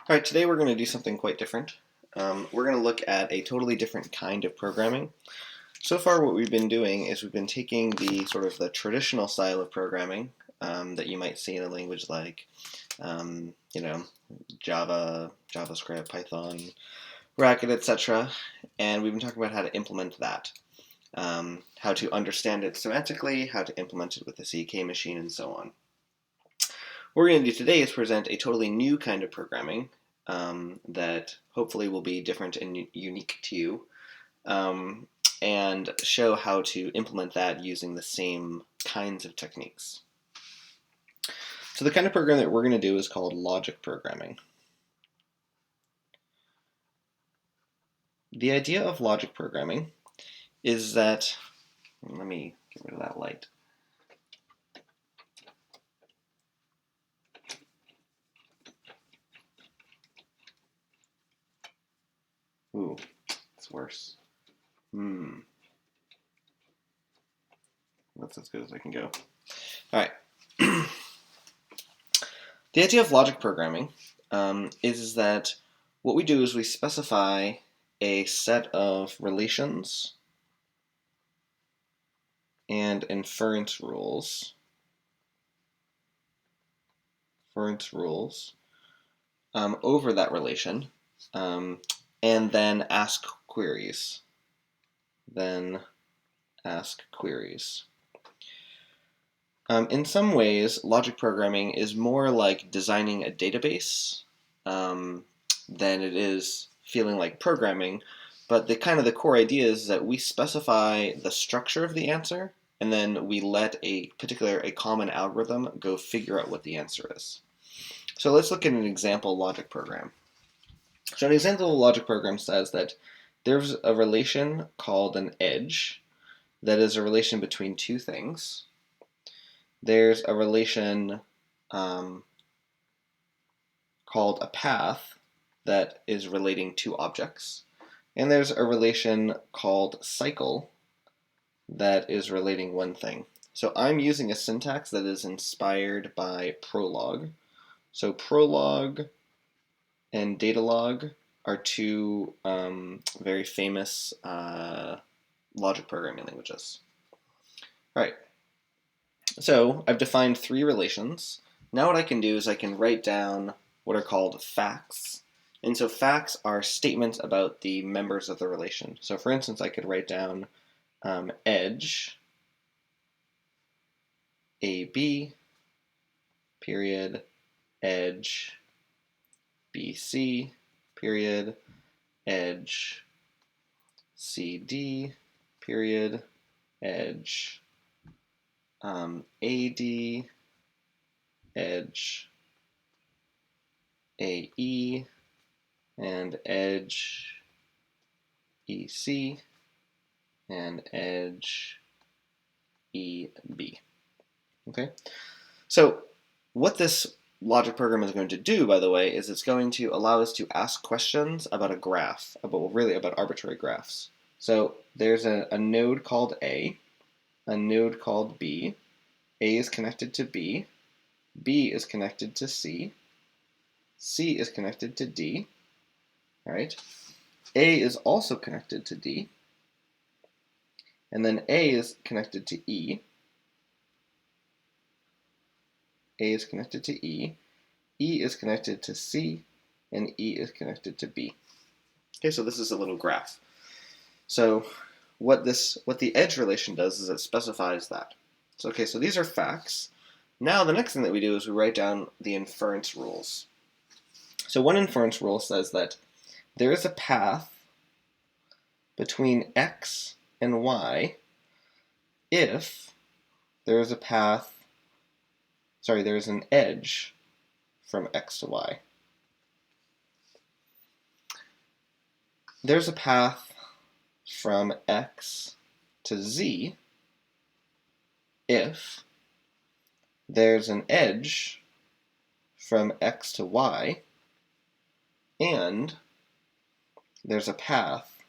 All right, today we're going to do something quite different. We're going to look at a totally different kind of programming. So far what we've been doing is we've been taking the sort of the traditional style of programming that you might see in a language like, Java, JavaScript, Python, Racket, etc. And we've been talking about how to implement that, how to understand it semantically, how to implement it with the CK machine, and so on. What we're going to do today is present a totally new kind of programming that hopefully will be different and unique to you, and show how to implement that using the same kinds of techniques. So the kind of program that we're going to do is called logic programming. The idea of logic programming is that, let me get rid of that light. Ooh, it's worse. That's as good as I can go. All right. The idea of logic programming is that what we do is we specify a set of relations and inference rules over that relation, and then ask queries. In some ways, logic programming is more like designing a database than it is feeling like programming. But the core idea is that we specify the structure of the answer, and then we let a common algorithm go figure out what the answer is. So let's look at an example logic program. So an example logic program says that there's a relation called an edge that is a relation between two things. There's a relation called a path that is relating two objects. And there's a relation called cycle that is relating one thing. So I'm using a syntax that is inspired by Prolog. So Prolog and Datalog are two very famous logic programming languages. All right. So I've defined three relations. Now what I can do is I can write down what are called facts. And so facts are statements about the members of the relation. So for instance, I could write down edge AB, period, edge BC, period, edge CD, period, edge AD, edge AE, and edge EC, and edge EB. Okay? So what this logic program is going to do, by the way, is it's going to allow us to ask questions about a graph, about arbitrary graphs. So there's a node called A, a node called B. A is connected to B. B is connected to C. C is connected to D. All right. A is also connected to D. And then A is connected to E. A is connected to E. E is connected to C. And E is connected to B. Okay, so this is a little graph. So what the edge relation does is it specifies that. So, okay, so these are facts. Now the next thing that we do is we write down the inference rules. So one inference rule says that there is a path between x and y if there is an edge from x to y. There's a path from x to z if there's an edge from x to y and there's a path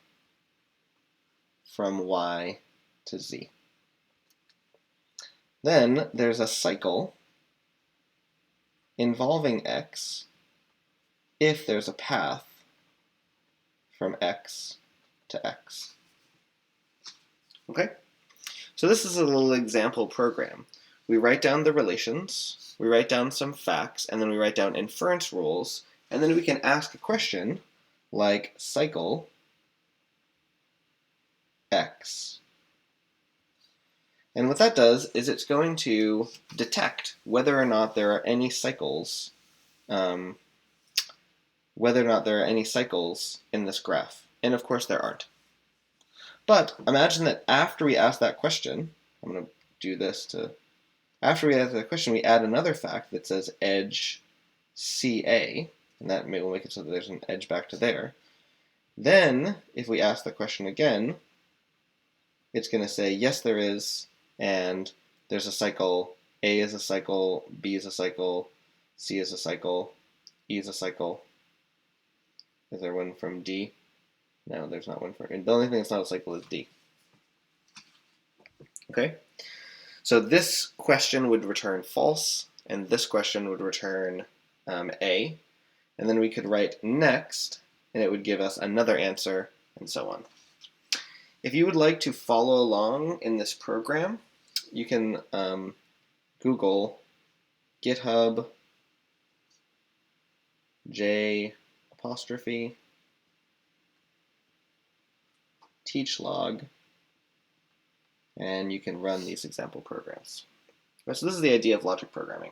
from y to z. Then there's a cycle involving x if there's a path from x to x. Okay? So this is a little example program. We write down the relations, we write down some facts, and then we write down inference rules, and then we can ask a question like cycle x. And what that does is it's going to detect whether or not there are any cycles, in this graph. And of course there aren't. But imagine that after we ask that question, I'm going to do this to, after we ask that question, we add another fact that says edge CA, and that will make it so that there's an edge back to there. Then, if we ask the question again, it's going to say, yes, there is, and there's a cycle, A is a cycle, B is a cycle, C is a cycle, E is a cycle. Is there one from D? No, there's not one for, the only thing that's not a cycle is D. Okay? So this question would return false, and this question would return A. And then we could write next, and it would give us another answer, and so on. If you would like to follow along in this program, you can Google GitHub J' teach log, and you can run these example programs. So this is the idea of logic programming.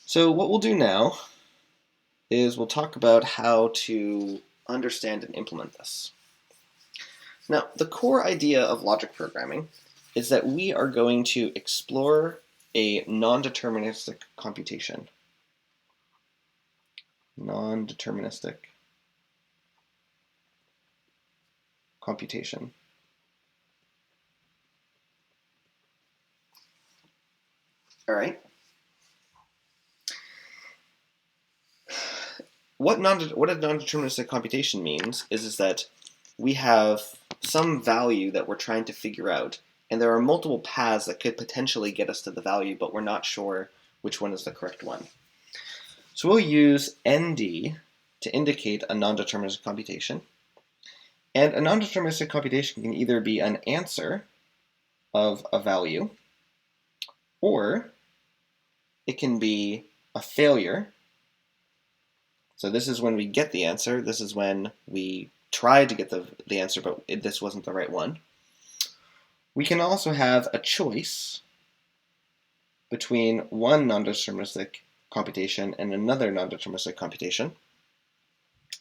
So what we'll do now is we'll talk about how to understand and implement this. Now, the core idea of logic programming is that we are going to explore a non-deterministic computation. Non-deterministic computation. All right. What a non-deterministic computation means is that we have some value that we're trying to figure out, and there are multiple paths that could potentially get us to the value, but we're not sure which one is the correct one. So we'll use ND to indicate a non-deterministic computation. And a non-deterministic computation can either be an answer of a value, or it can be a failure. So this is when we get the answer. This is when we tried to get the answer, but this wasn't the right one. We can also have a choice between one non-deterministic computation and another non-deterministic computation.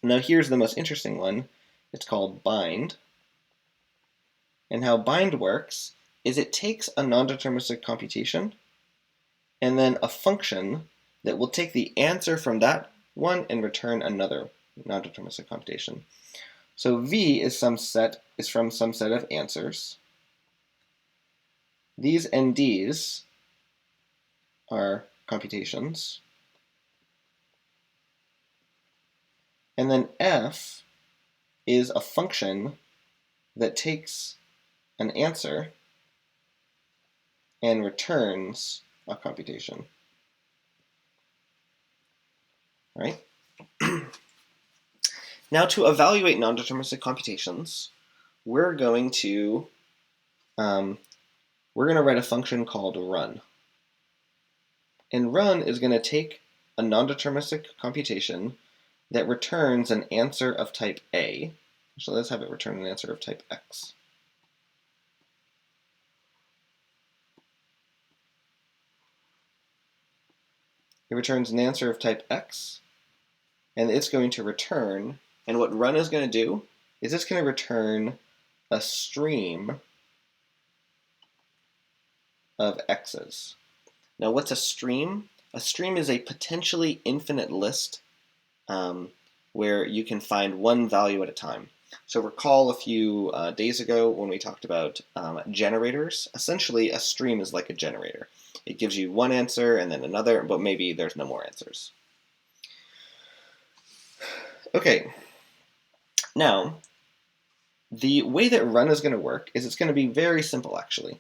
Now here's the most interesting one. It's called bind. And how bind works is it takes a non-deterministic computation and then a function that will take the answer from that one and return another non-deterministic computation. So V is from some set of answers. These NDs are computations. And then F is a function that takes an answer and returns a computation. All right? Now, to evaluate non-deterministic computations, we're going to write a function called run. And run is going to take a non-deterministic computation that returns an answer of type A. So let's have it return an answer of type X. It returns an answer of type X, and it's going to return, and what run is going to do is it's going to return a stream of X's. Now what's a stream? A stream is a potentially infinite list where you can find one value at a time. So recall a few days ago when we talked about generators. Essentially, a stream is like a generator. It gives you one answer and then another, but maybe there's no more answers. Okay, now the way that run is going to work is it's going to be very simple actually.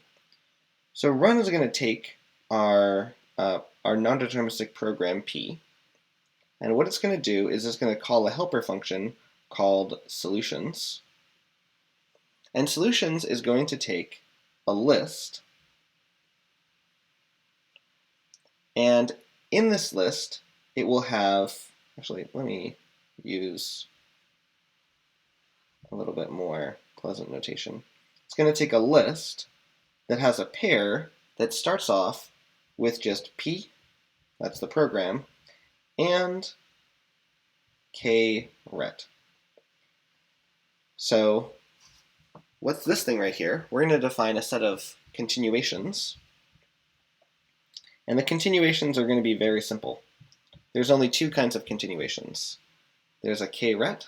So run is going to take our non-deterministic program P, And what it's going to do is it's going to call a helper function called solutions. And solutions is going to take a list, and in this list it will have, actually let me use a little bit more pleasant notation. It's going to take a list that has a pair that starts off with just P, that's the program, and K ret. So what's this thing right here? We're going to define a set of continuations, and the continuations are going to be very simple. There's only two kinds of continuations. There's a K ret,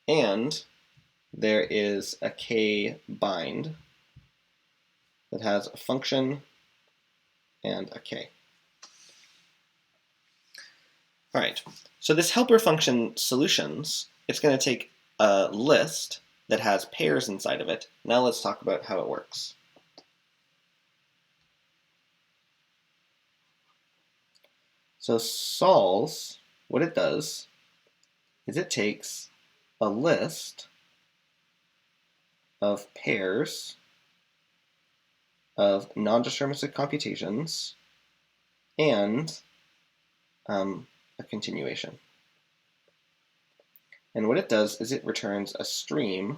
and there is a K bind that has a function and a K. All right, so this helper function solutions, it's going to take a list that has pairs inside of it. Now let's talk about how it works. So sols, what it does is it takes a list of pairs of non-deterministic computations and a continuation. And what it does is it returns a stream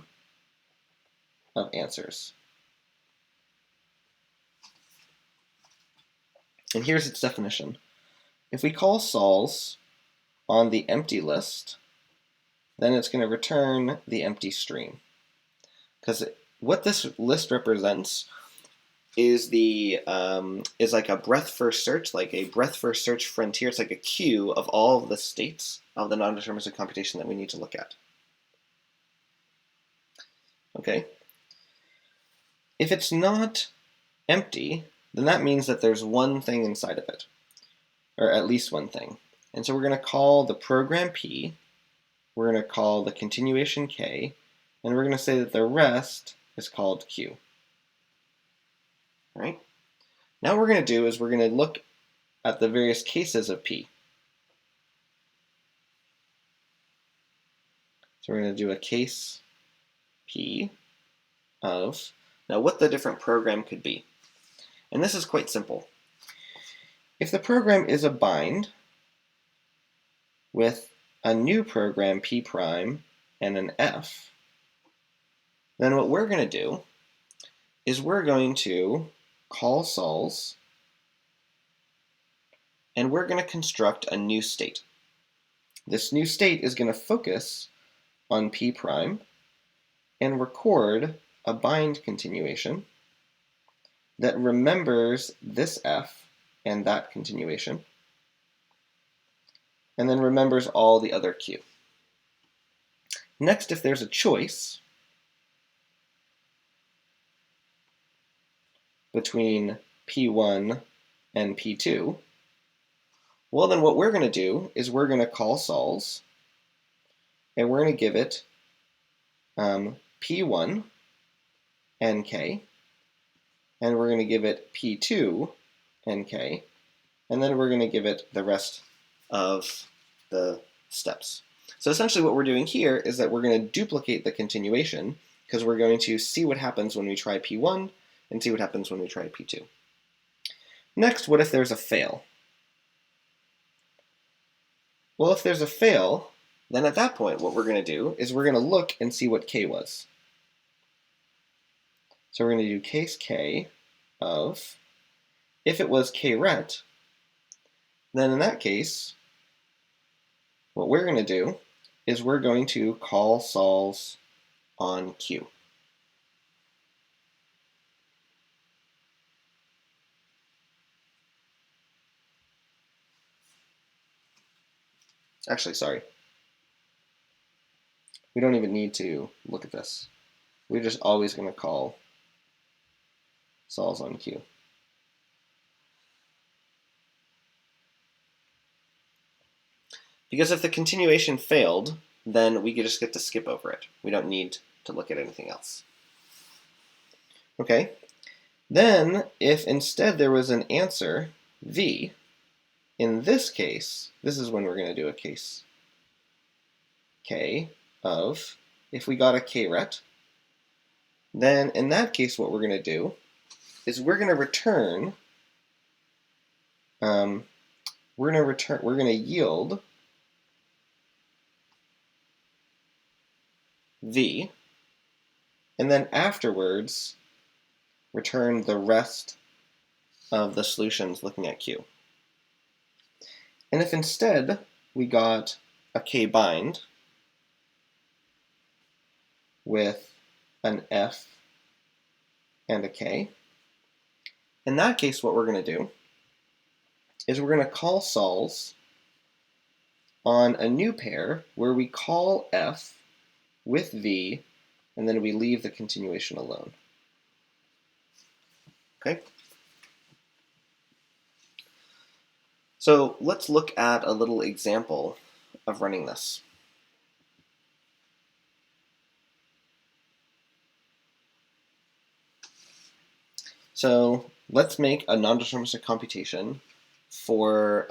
of answers. And here's its definition. If we call sols on the empty list, then it's going to return the empty stream. Because what this list represents is like a breadth first search, like a breadth first search frontier. It's like a queue of all of the states of the non-deterministic computation that we need to look at. Okay. If it's not empty, then that means that there's one thing inside of it, or at least one thing. And so we're going to call the program P, we're going to call the continuation K, and we're going to say that the rest is called Q. All right? Now what we're going to do is we're going to look at the various cases of P. So we're going to do a case P of, now what the different program could be. And this is quite simple. If the program is a bind with a new program P prime and an F, then what we're going to do is we're going to call sols, and we're going to construct a new state. This new state is going to focus on P prime and record a bind continuation that remembers this F and that continuation, and then remembers all the other Q. Next, if there's a choice between P1 and P2, well then what we're going to do is we're going to call sols, and we're going to give it P1 NK, and we're going to give it P2 NK, and then we're going to give it the rest of the steps. So essentially what we're doing here is that we're going to duplicate the continuation, because we're going to see what happens when we try P1 and see what happens when we try P2. Next, what if there's a fail? Well, if there's a fail, then at that point what we're going to do is we're going to look and see what K was. So we're going to do case K of, if it was K ret, then in that case, what we're going to do is we're going to call sols on Q. Actually, sorry. We don't even need to look at this. We're just always going to call sols on Q. Because if the continuation failed, then we just get to skip over it. We don't need to look at anything else. Okay. Then, if instead there was an answer, V, in this case, this is when we're going to do a case K of, if we got a K-ret, then in that case what we're going to do is we're going to return, we're going to yield V, and then afterwards return the rest of the solutions looking at Q. And if instead we got a K bind with an F and a K, in that case what we're going to do is we're going to call sols on a new pair where we call F with V and then we leave the continuation alone. Okay? So let's look at a little example of running this. So let's make a non-deterministic computation for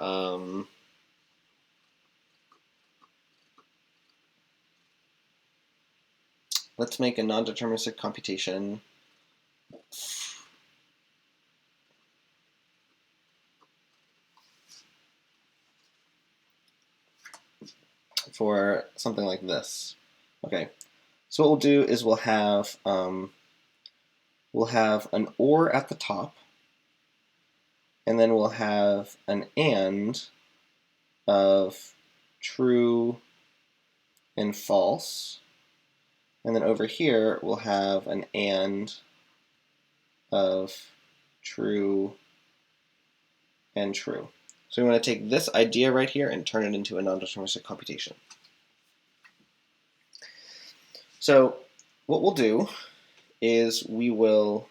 let's make a non-deterministic computation for something like this. Okay, so what we'll do is we'll have an OR at the top, and then we'll have an AND of true and false, and then over here we'll have an AND of true and true. So we want to take this idea right here and turn it into a non-deterministic computation. So what we'll do is we will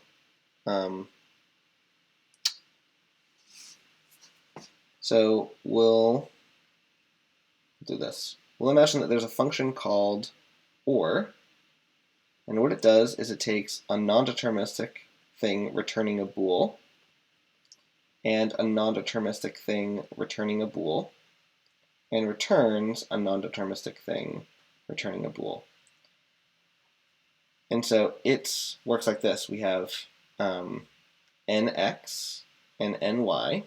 we'll do this. We'll imagine that there's a function called OR, and what it does is it takes a non-deterministic thing returning a bool and a non-deterministic thing returning a bool, and returns a non-deterministic thing returning a bool. And so it works like this. We have nx and ny.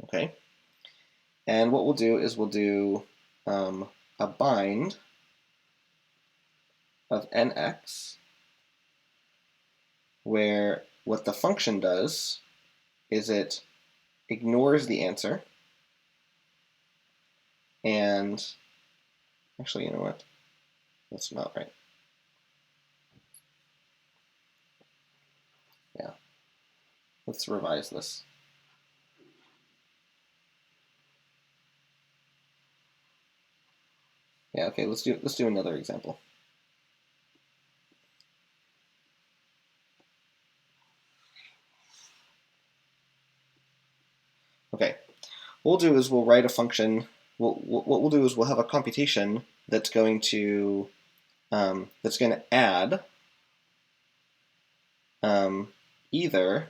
Okay. And what we'll do is we'll do a bind of nx, where what the function does is it ignores the answer, and actually, you know what? That's not right. Yeah. Let's revise this. Yeah, okay, let's do another example. Okay, what we'll do is we'll write a function. What we'll do is we'll have a computation that's going to add either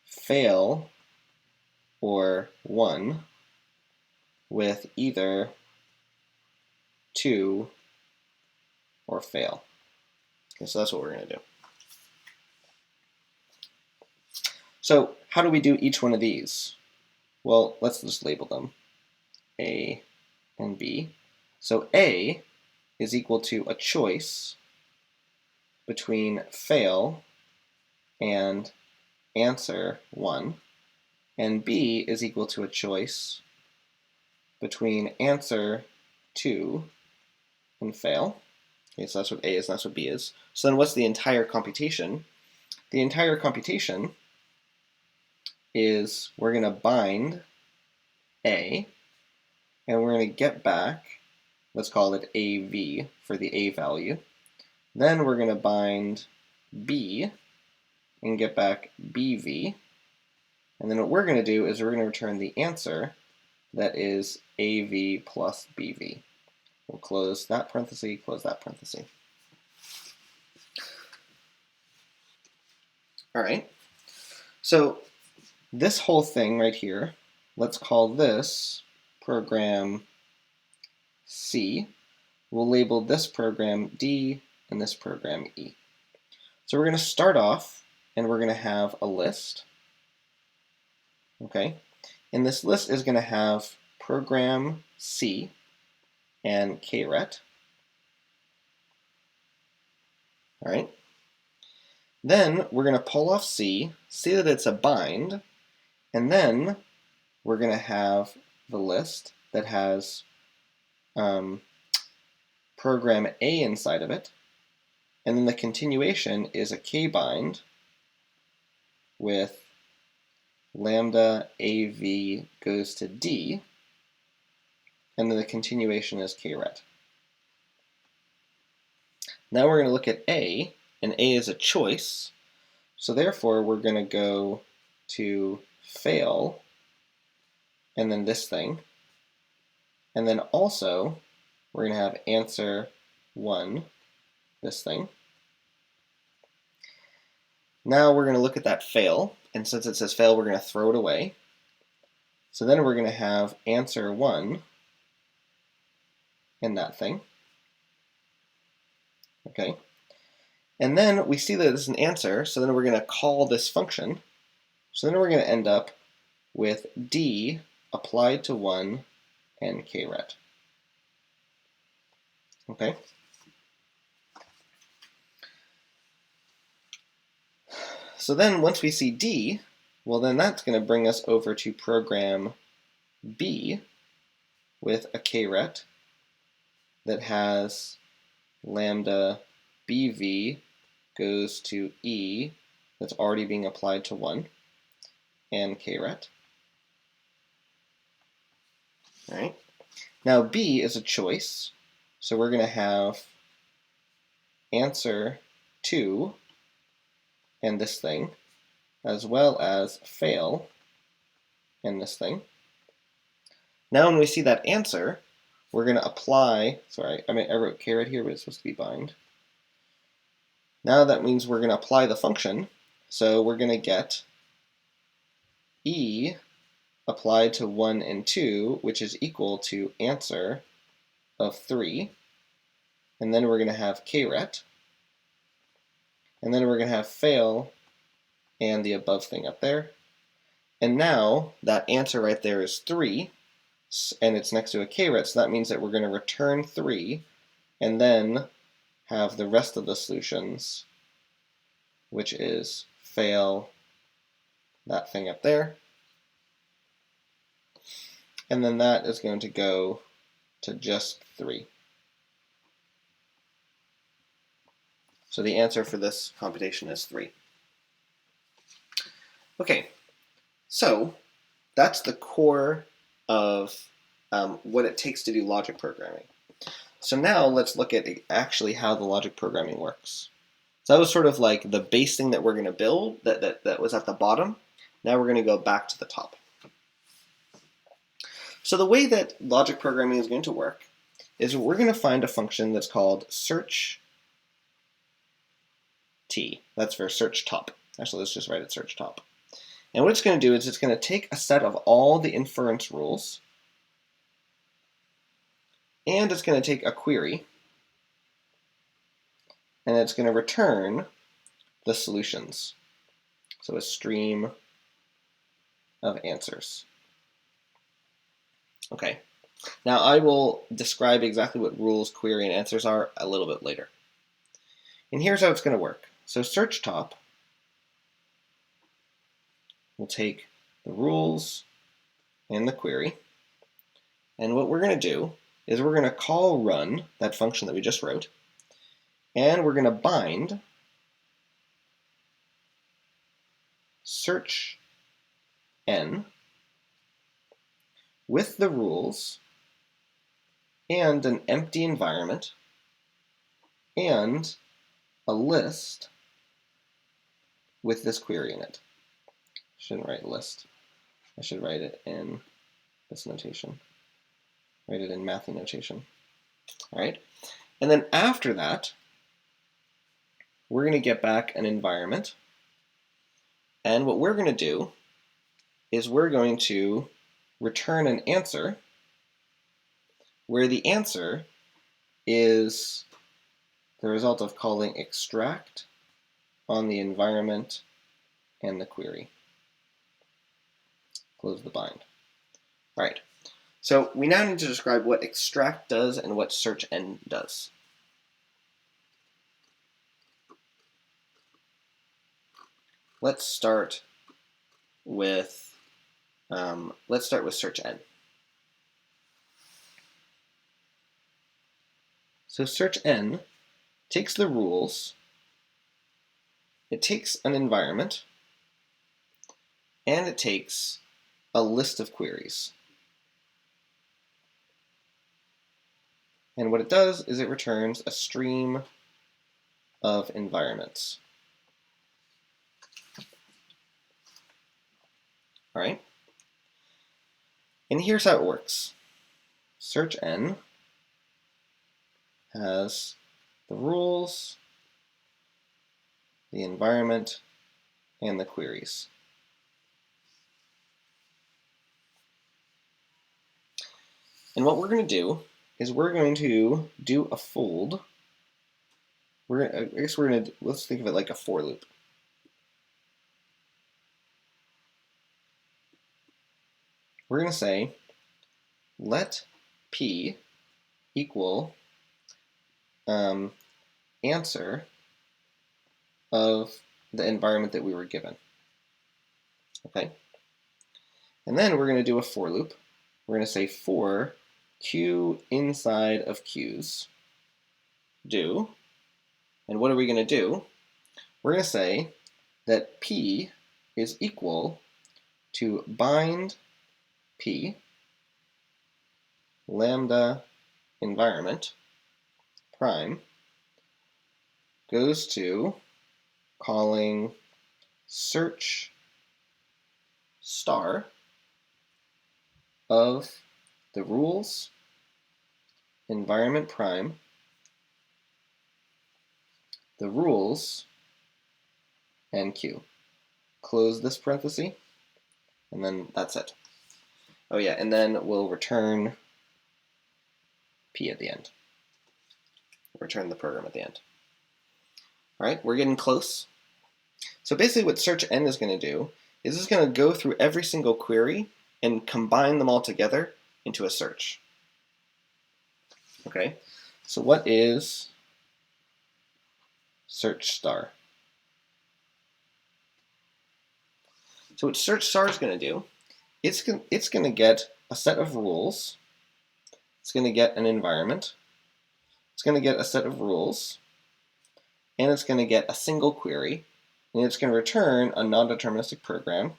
fail or 1 with either 2 or fail. Okay, so that's what we're going to do. So how do we do each one of these? Well, let's just label them A and B. So A is equal to a choice between fail and answer 1, and B is equal to a choice between answer 2 and fail. Okay, so that's what A is, and that's what B is. So then what's the entire computation? The entire computation is we're going to bind A, and we're going to get back, let's call it AV for the A value. Then we're going to bind B and get back BV. And then what we're going to do is we're going to return the answer that is AV plus BV. We'll close that parenthesis, close that parenthesis. All right. So this whole thing right here, let's call this program C. We'll label this program D and this program E. So we're going to start off and we're going to have a list. Okay, and this list is going to have program C and kret. All right. Then we're going to pull off C, see that it's a bind, and then we're going to have the list that has program A inside of it, and then the continuation is a k-bind with lambda AV goes to D, and then the continuation is kret. Now we're going to look at A, and A is a choice, so therefore we're going to go to fail, and then this thing, and then also we're going to have answer 1, this thing. Now we're going to look at that fail, and since it says fail, we're going to throw it away. So then we're going to have answer 1 and that thing. Okay. And then we see that it's an answer, so then we're going to call this function. So then we're going to end up with D applied to 1 and kret. Okay. So then once we see D, well then that's going to bring us over to program B with a kret that has lambda BV goes to E that's already being applied to 1 and kret. All right. Now B is a choice, so we're going to have answer 2 and this thing, as well as fail and this thing. Now when we see that answer, we're going to apply, I wrote kret here, but it's supposed to be bind. Now that means we're going to apply the function, so we're going to get E applied to 1 and 2, which is equal to answer of 3, and then we're going to have kret, and then we're going to have fail and the above thing up there. And now that answer right there is 3, and it's next to a kret, so that means that we're going to return 3 and then have the rest of the solutions, which is fail that thing up there, and then that is going to go to just 3. So the answer for this computation is 3. Okay, so that's the core of what it takes to do logic programming. So now let's look at actually how the logic programming works. So that was sort of like the base thing that we're going to build that was at the bottom. Now we're going to go back to the top. So the way that logic programming is going to work is we're going to find a function that's called search T. That's for search top. Actually, let's just write it search top. And what it's going to do is it's going to take a set of all the inference rules, and it's going to take a query, and it's going to return the solutions. So a stream of answers. Okay. Now I will describe exactly what rules, query, and answers are a little bit later. And here's how it's going to work. So search top will take the rules and the query, and what we're going to do is we're going to call run, that function that we just wrote, and we're going to bind search n with the rules and an empty environment and a list with this query in it. I shouldn't write list. I should write it in this notation. Write it in mathy notation. All right. And then after that, we're going to get back an environment. And what we're going to do is we're going to return an answer where the answer is the result of calling extract on the environment and the query. Close the bind. All right, so we now need to describe what extract does and what search_n does. Let's start with search_n. So search_n takes the rules, it takes an environment, and it takes a list of queries. And what it does is it returns a stream of environments. All right? And here's how it works. Search_n has the rules, the environment, and the queries. And what we're going to do is we're going to do a fold. Let's think of it like a for loop. We're going to say let p equal answer of the environment that we were given. Okay? And then we're going to do a for loop. We're going to say for q inside of q's do. And what are we going to do? We're going to say that p is equal to bind p lambda environment prime goes to calling search star of the rules, environment prime, the rules, and q. Close this parenthesis, and then that's it. Oh yeah, and then we'll return p at the end. Return the program at the end. All right, we're getting close. So basically what search_n is going to do is it's going to go through every single query and combine them all together into a search. Okay, so what is search star? So what search star is going to do, it's going to get a set of rules, it's going to get an environment, it's going to get a set of rules, and it's going to get a single query, and it's going to return a non-deterministic program.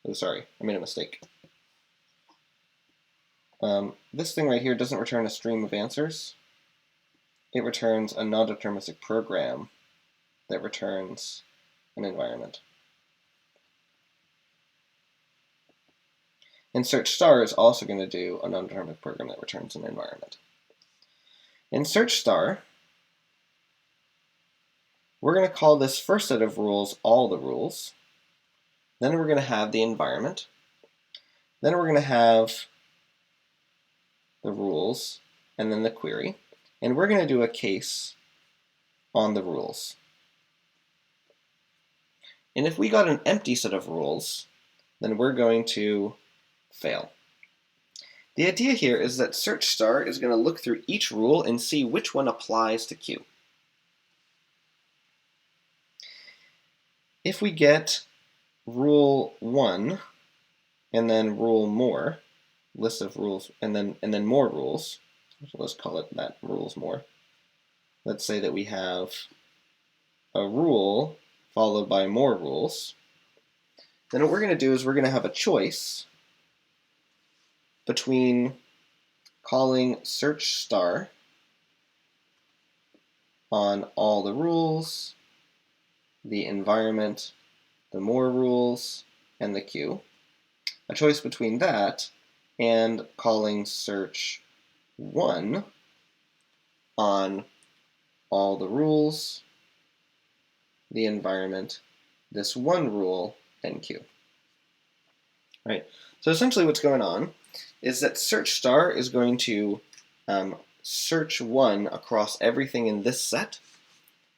Oh, sorry, I made a mistake. This thing right here doesn't return a stream of answers. It returns a non-deterministic program that returns an environment. And search star is also going to do a non-deterministic program that returns an environment. In search star, we're going to call this first set of rules all the rules. Then we're going to have the environment. Then we're going to have the rules and then the query. And we're going to do a case on the rules. And if we got an empty set of rules, then we're going to fail. The idea here is that search star is going to look through each rule and see which one applies to Q. If we get rule 1 and then rule more, list of rules, and then more rules, so let's call it that, rules more. Let's say that we have a rule followed by more rules. Then what we're going to do is we're going to have a choice between calling search star on all the rules, the environment, the more rules, and the queue. A choice between that and calling search 1 on all the rules, the environment, this one rule, and queue. right? So essentially what's going on is that search star is going to search 1 across everything in this set,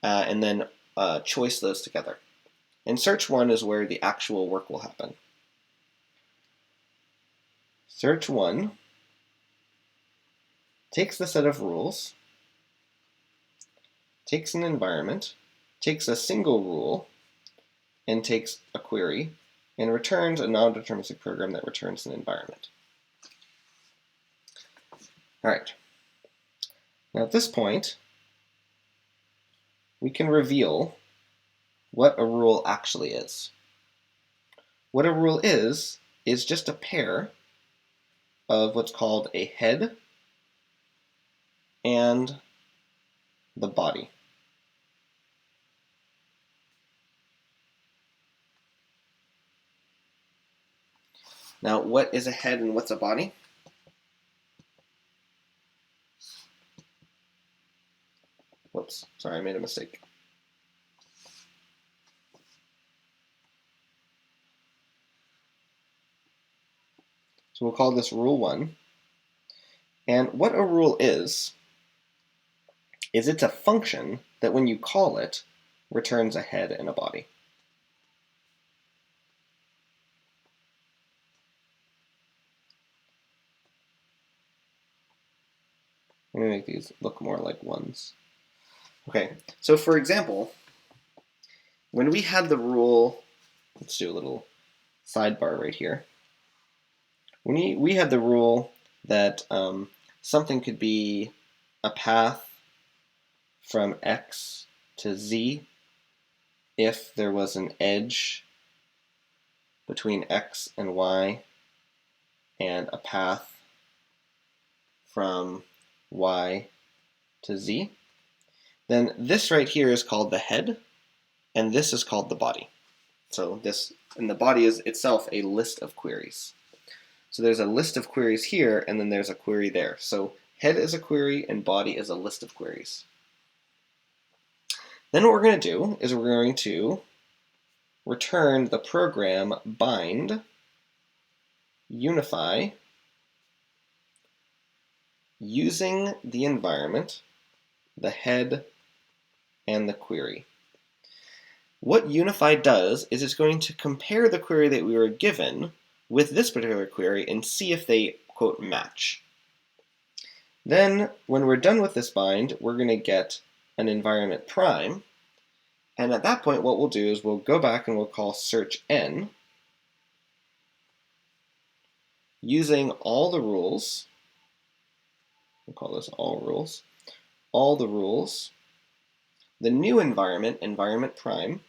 and then choice those together. And search 1 is where the actual work will happen. Search 1 takes the set of rules, takes an environment, takes a single rule, and takes a query, and returns a non-deterministic program that returns an environment. All right. Now at this point, we can reveal what a rule actually is. What a rule is just a pair of what's called a head and the body. Now, what is a head and what's a body? Whoops, sorry, I made a mistake. So we'll call this rule 1. And what a rule is it's a function that when you call it, returns a head and a body. Let me make these look more like ones. Okay, so for example, when we had the rule, let's do a little sidebar right here. When we had the rule that something could be a path from X to Z if there was an edge between X and Y, and a path from Y to Z, then this right here is called the head, and this is called the body. So this, and the body is itself a list of queries. So there's a list of queries here, and then there's a query there. So head is a query, and body is a list of queries. Then what we're going to do is we're going to return the program bind unify using the environment, the head, and the query. What unify does is it's going to compare the query that we were given with this particular query and see if they, quote, match. Then, when we're done with this bind, we're going to get an environment prime, and at that point what we'll do is we'll go back and we'll call search n using all the rules. We'll call this all the rules, the new environment, environment prime,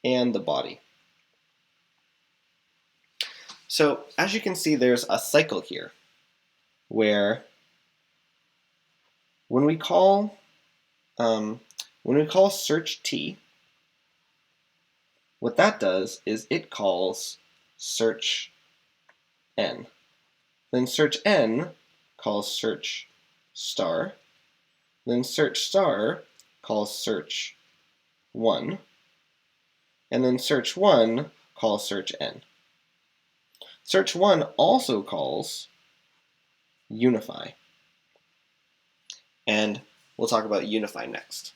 and the body. So as you can see, there's a cycle here where when we call search t, what that does is it calls search n. Then search n calls search star. Then search star calls search 1. And then search 1 calls search n. Search 1 also calls unify. And we'll talk about unify next.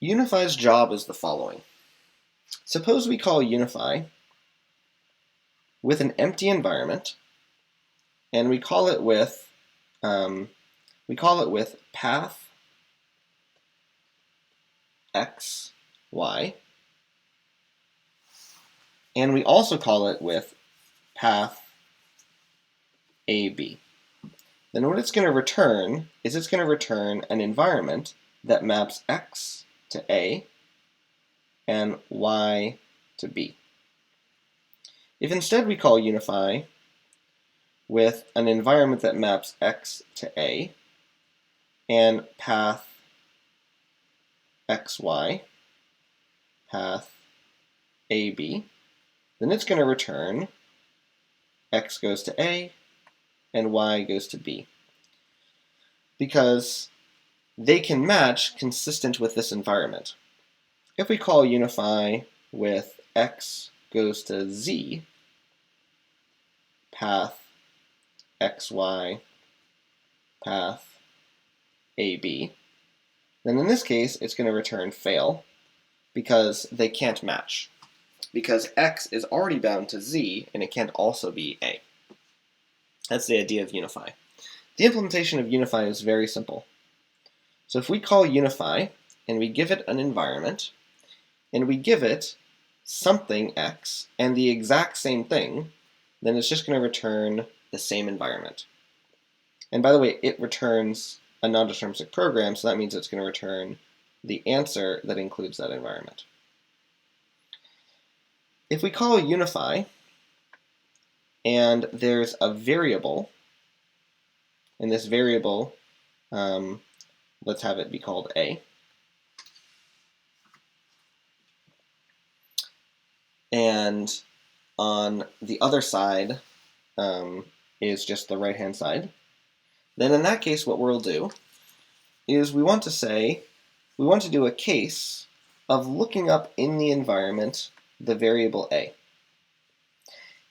Unify's job is the following. Suppose we call unify with an empty environment, and we call it with path x, y, and we also call it with path a, b. Then what it's going to return is it's going to return an environment that maps x to a and y to b. If instead we call unify with an environment that maps x to a and path xy, path ab, then it's going to return x goes to a and y goes to b, because they can match consistent with this environment. If we call unify with x goes to z, path xy, path ab, then in this case it's going to return fail, because they can't match. Because x is already bound to z, and it can't also be a. That's the idea of unify. The implementation of unify is very simple. So if we call unify, and we give it an environment, and we give it something x, and the exact same thing, then it's just going to return the same environment. And by the way, it returns a non-deterministic program, so that means it's going to return the answer that includes that environment. If we call unify, and there's a variable, and this variable, let's have it be called a, and on the other side is just the right-hand side, then in that case what we'll do is we want to do a case of looking up in the environment the variable a.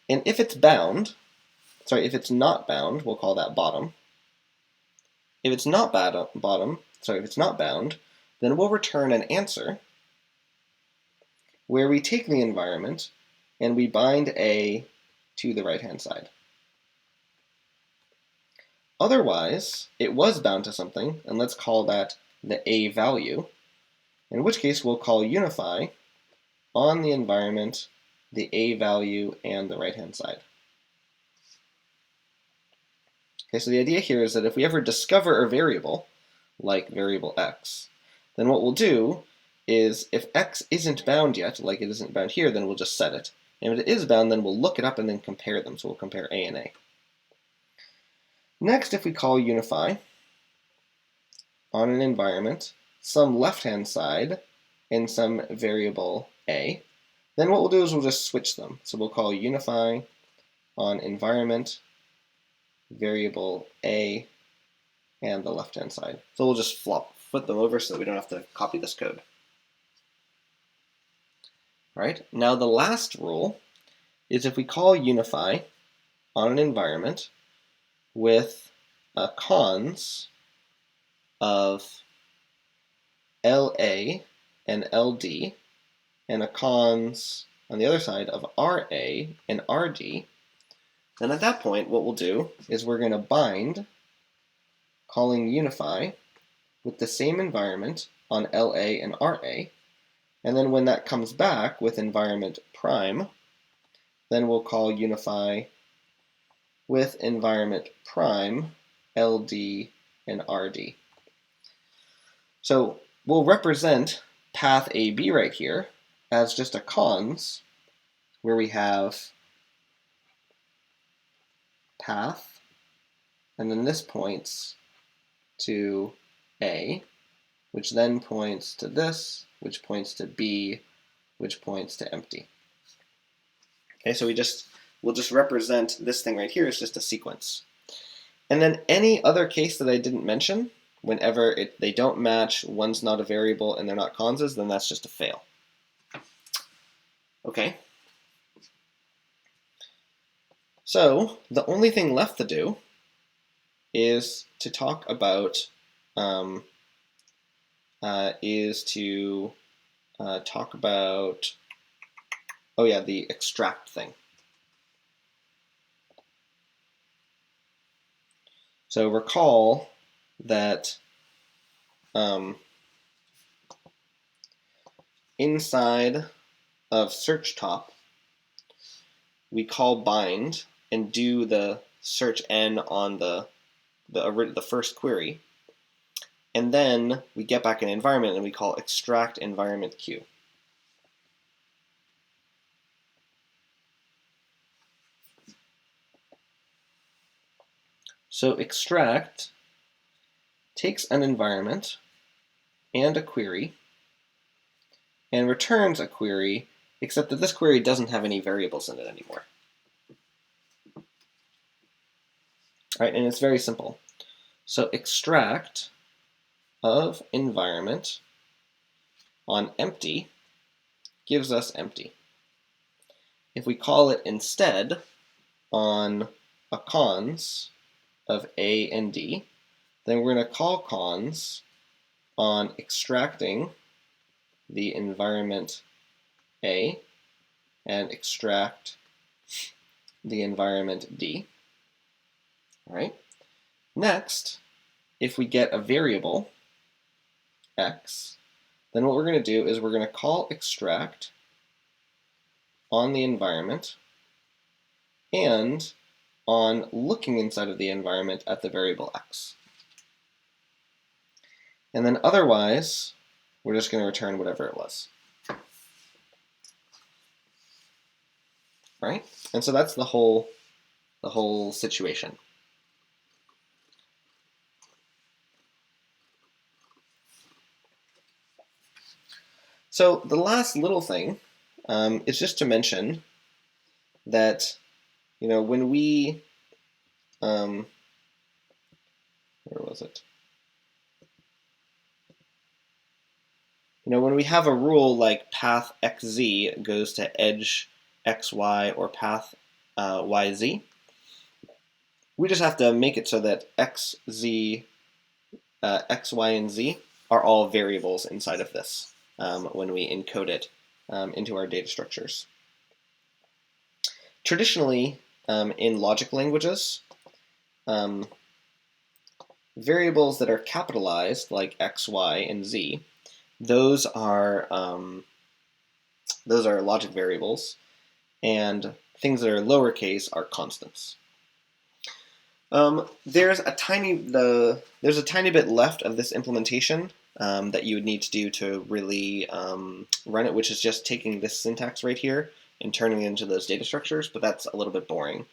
And if it's not bound, we'll call that bottom. If it's not bound, then we'll return an answer where we take the environment and we bind a to the right-hand side. Otherwise, it was bound to something, and let's call that the a value, in which case we'll call unify on the environment, the a value, and the right-hand side. Okay, so the idea here is that if we ever discover a variable, like variable x, then what we'll do is if x isn't bound yet, like it isn't bound here, then we'll just set it. And if it is bound, then we'll look it up and then compare them. So we'll compare a and a. Next, if we call unify on an environment, some left-hand side, and some variable a, then what we'll do is we'll just switch them. So we'll call unify on environment, variable a, and the left-hand side. So we'll just flip them over so that we don't have to copy this code. All right, now the last rule is if we call unify on an environment with cons of LA and LD, and a cons on the other side of RA and RD, then at that point what we'll do is we're going to bind calling unify with the same environment on LA and RA, and then when that comes back with environment prime, then we'll call unify with environment prime LD and RD. So we'll represent path AB right here as just a cons where we have path, and then this points to A, which then points to this, which points to B, which points to empty. Okay, so we'll just represent this thing right here as just a sequence. And then any other case that I didn't mention, whenever they don't match, one's not a variable, and they're not conses, then that's just a fail. Okay. So the only thing left to do is to talk about the extract thing. So recall that inside of search top, we call bind and do the search n on the first query, and then we get back an environment and we call extract environment q. So extract takes an environment and a query and returns a query, except that this query doesn't have any variables in it anymore. right? And it's very simple. So extract of environment on empty gives us empty. If we call it instead on a cons of A and D, then we're going to call cons on extracting the environment A and extract the environment D. All right. Next, if we get a variable x, then what we're going to do is we're going to call extract on the environment and on looking inside of the environment at the variable x. And then otherwise, we're just going to return whatever it was. Right? And so that's the whole situation. So the last little thing is just to mention that, when we, where was it? When we have a rule like path xz goes to edge xy or path yz, we just have to make it so that x, y, and z are all variables inside of this when we encode it into our data structures. Traditionally, in logic languages, variables that are capitalized, like x, y, and z, those are logic variables, and things that are lowercase are constants. There's a tiny bit left of this implementation that you would need to do to really run it, which is just taking this syntax right here and turning it into those data structures, but that's a little bit boring.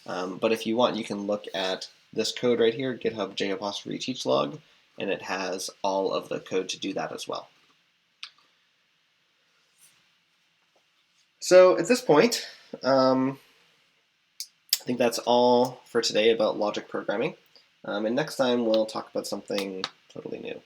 But if you want, you can look at this code right here, GitHub j'_teachlog, and it has all of the code to do that as well. So at this point, I think that's all for today about logic programming. And next time we'll talk about something totally new.